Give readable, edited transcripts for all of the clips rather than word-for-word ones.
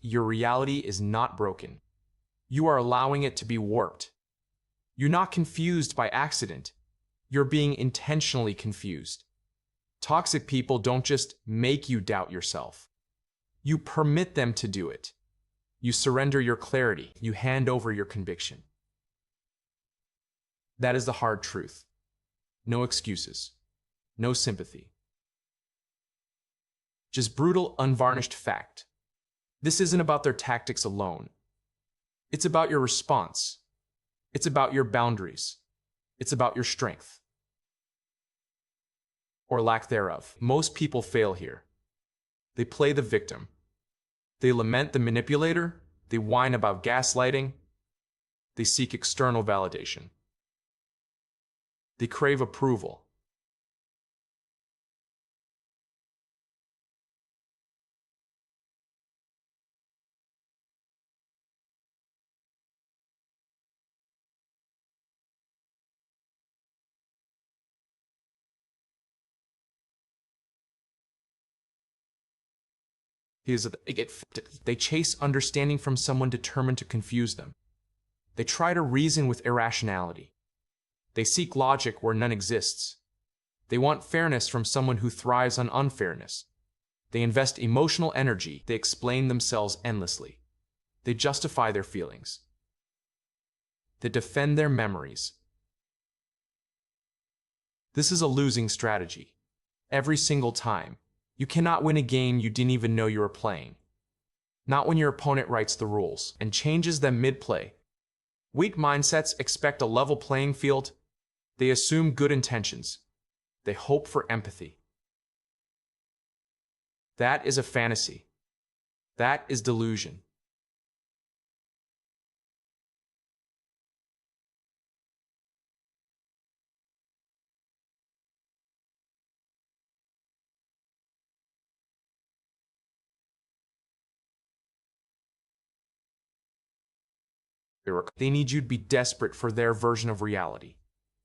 Your reality is not broken. You are allowing it to be warped. You're not confused by accident. You're being intentionally confused. Toxic people don't just make you doubt yourself. You permit them to do it. You surrender your clarity. You hand over your conviction. That is the hard truth. No excuses. No sympathy. Just brutal, unvarnished fact. This isn't about their tactics alone. It's about your response. It's about your boundaries. It's about your strength. Or lack thereof. Most people fail here. They play the victim. They lament the manipulator. They whine about gaslighting. They seek external validation. They crave approval. They chase understanding from someone determined to confuse them. They try to reason with irrationality. They seek logic where none exists. They want fairness from someone who thrives on unfairness. They invest emotional energy. They explain themselves endlessly. They justify their feelings. They defend their memories. This is a losing strategy. Every single time. You cannot win a game you didn't even know you were playing. Not when your opponent writes the rules and changes them mid-play. Weak mindsets expect a level playing field. They assume good intentions. They hope for empathy. That is a fantasy. That is delusion. They need you to be desperate for their version of reality.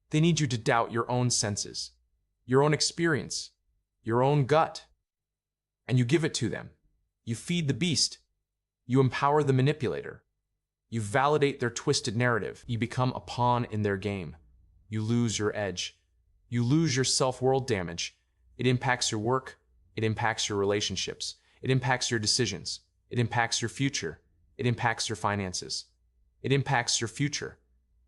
They need you to doubt your own senses, your own experience, your own gut. And you give it to them. You feed the beast. You empower the manipulator. You validate their twisted narrative. You become a pawn in their game. You lose your edge. You lose your self-worth damage. It impacts your work. It impacts your relationships. It impacts your decisions. It impacts your future. It impacts your finances. It impacts your future.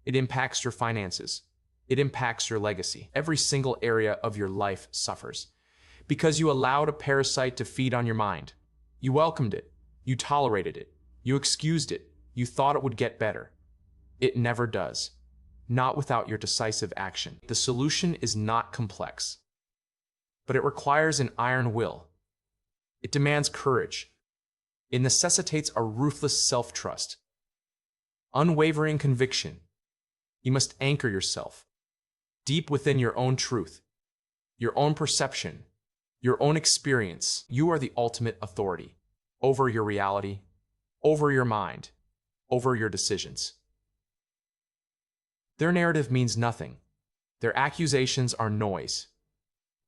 It impacts your finances. It impacts your legacy. Every single area of your life suffers because you allowed a parasite to feed on your mind. You welcomed it. You tolerated it. You excused it. You thought it would get better. It never does. Not without your decisive action. The solution is not complex, but it requires an iron will. It demands courage. It necessitates a ruthless self-trust. Unwavering conviction. You must anchor yourself deep within your own truth, your own perception, your own experience. You are the ultimate authority over your reality, over your mind, over your decisions. Their narrative means nothing. Their accusations are noise.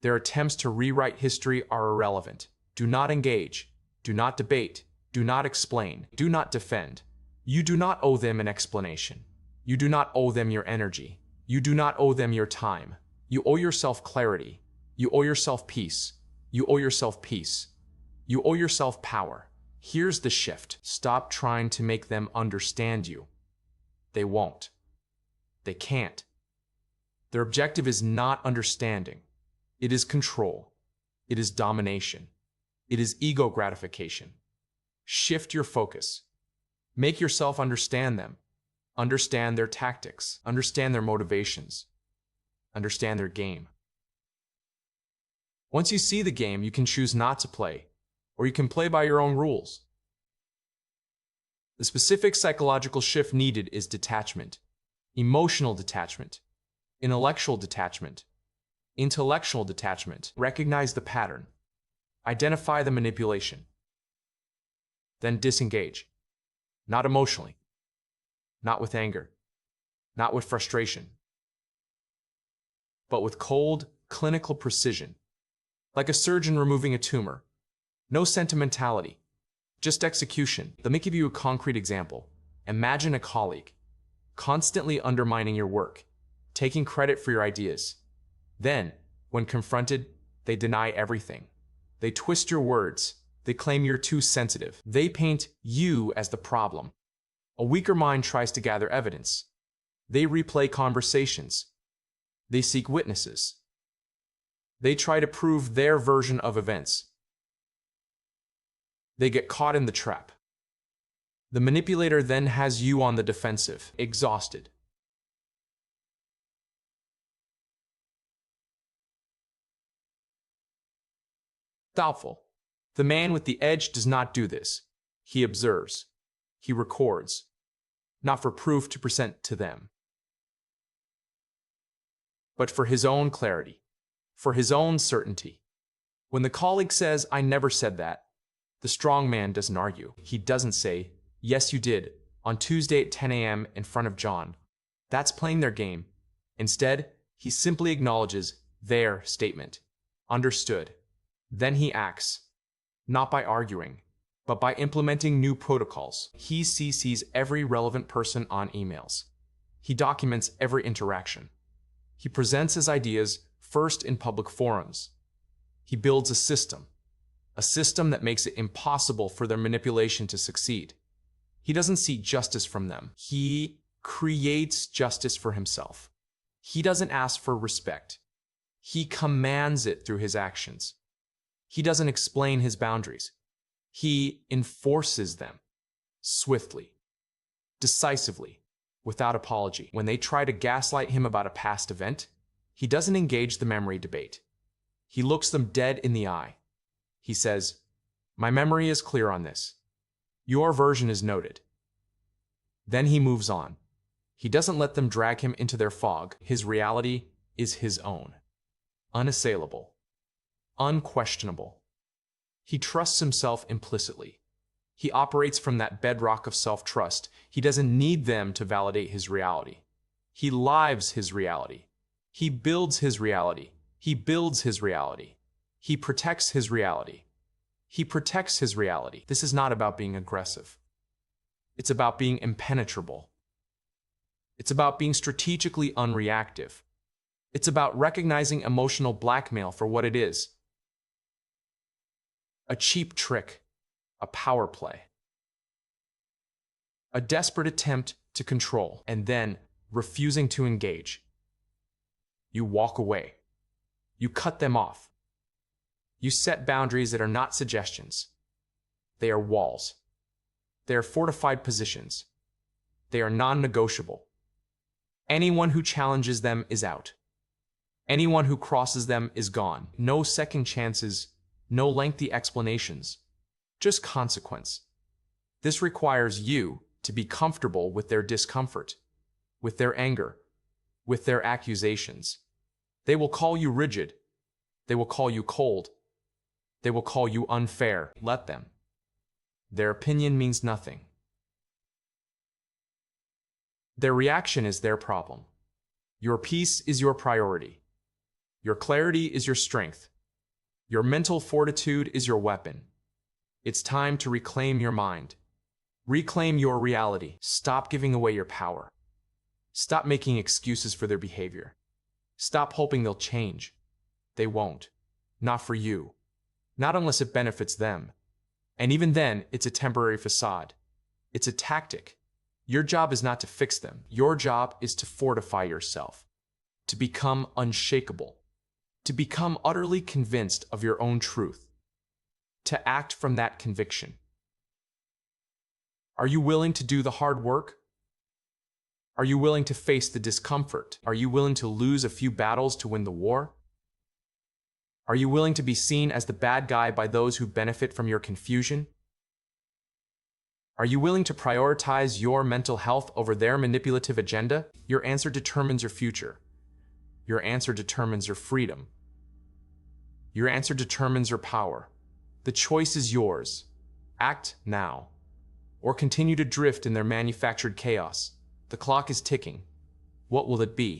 Their attempts to rewrite history are irrelevant. Do not engage. Do not debate. Do not explain. Do not defend. You do not owe them an explanation. You do not owe them your energy. You do not owe them your time. You owe yourself clarity. You owe yourself peace. You owe yourself peace. You owe yourself power. Here's the shift. Stop trying to make them understand you. They won't. They can't. Their objective is not understanding. It is control. It is domination. It is ego gratification. Shift your focus. Make yourself understand them. Understand their tactics. Understand their motivations. Understand their game. Once you see the game, you can choose not to play, or you can play by your own rules. The specific psychological shift needed is detachment, emotional detachment, intellectual detachment, intellectual detachment. Recognize the pattern. Identify the manipulation. Then disengage. Not emotionally. Not with anger. Not with frustration. But with cold, clinical precision. Like a surgeon removing a tumor. No sentimentality. Just execution. Let me give you a concrete example. Imagine a colleague constantly undermining your work, taking credit for your ideas. Then, when confronted, they deny everything. They twist your words. They claim you're too sensitive. They paint you as the problem. A weaker mind tries to gather evidence. They replay conversations. They seek witnesses. They try to prove their version of events. They get caught in the trap. The manipulator then has you on the defensive, exhausted. Doubtful. The man with the edge does not do this. He observes. He records. Not for proof to present to them, but for his own clarity, for his own certainty. When the colleague says, "I never said that," the strong man doesn't argue. He doesn't say, "Yes, you did, on Tuesday at 10 a.m. in front of John." That's playing their game. Instead, he simply acknowledges their statement. Understood. Then he acts, not by arguing, but by implementing new protocols. He CCs every relevant person on emails. He documents every interaction. He presents his ideas first in public forums. He builds a system that makes it impossible for their manipulation to succeed. He doesn't seek justice from them. He creates justice for himself. He doesn't ask for respect. He commands it through his actions. He doesn't explain his boundaries. He enforces them swiftly, decisively, without apology. When they try to gaslight him about a past event, he doesn't engage the memory debate. He looks them dead in the eye. He says, "My memory is clear on this. Your version is noted." Then he moves on. He doesn't let them drag him into their fog. His reality is his own, unassailable, unquestionable. He trusts himself implicitly. He operates from that bedrock of self-trust. He doesn't need them to validate his reality. He lives his reality. He builds his reality. He builds his reality. He protects his reality. He protects his reality. This is not about being aggressive. It's about being impenetrable. It's about being strategically unreactive. It's about recognizing emotional blackmail for what it is. A cheap trick, a power play, a desperate attempt to control, and then refusing to engage. You walk away. You cut them off. You set boundaries that are not suggestions. They are walls. They are fortified positions. They are non-negotiable. Anyone who challenges them is out. Anyone who crosses them is gone. No second chances, no lengthy explanations, just consequence. This requires you to be comfortable with their discomfort, with their anger, with their accusations. They will call you rigid. They will call you cold. They will call you unfair. Let them. Their opinion means nothing. Their reaction is their problem. Your peace is your priority. Your clarity is your strength. Your mental fortitude is your weapon. It's time to reclaim your mind. Reclaim your reality. Stop giving away your power. Stop making excuses for their behavior. Stop hoping they'll change. They won't. Not for you. Not unless it benefits them. And even then, it's a temporary facade. It's a tactic. Your job is not to fix them. Your job is to fortify yourself, to become unshakable, to become utterly convinced of your own truth, to act from that conviction. Are you willing to do the hard work? Are you willing to face the discomfort? Are you willing to lose a few battles to win the war? Are you willing to be seen as the bad guy by those who benefit from your confusion? Are you willing to prioritize your mental health over their manipulative agenda? Your answer determines your future. Your answer determines your freedom. Your answer determines your power. The choice is yours. Act now, or continue to drift in their manufactured chaos. The clock is ticking. What will it be?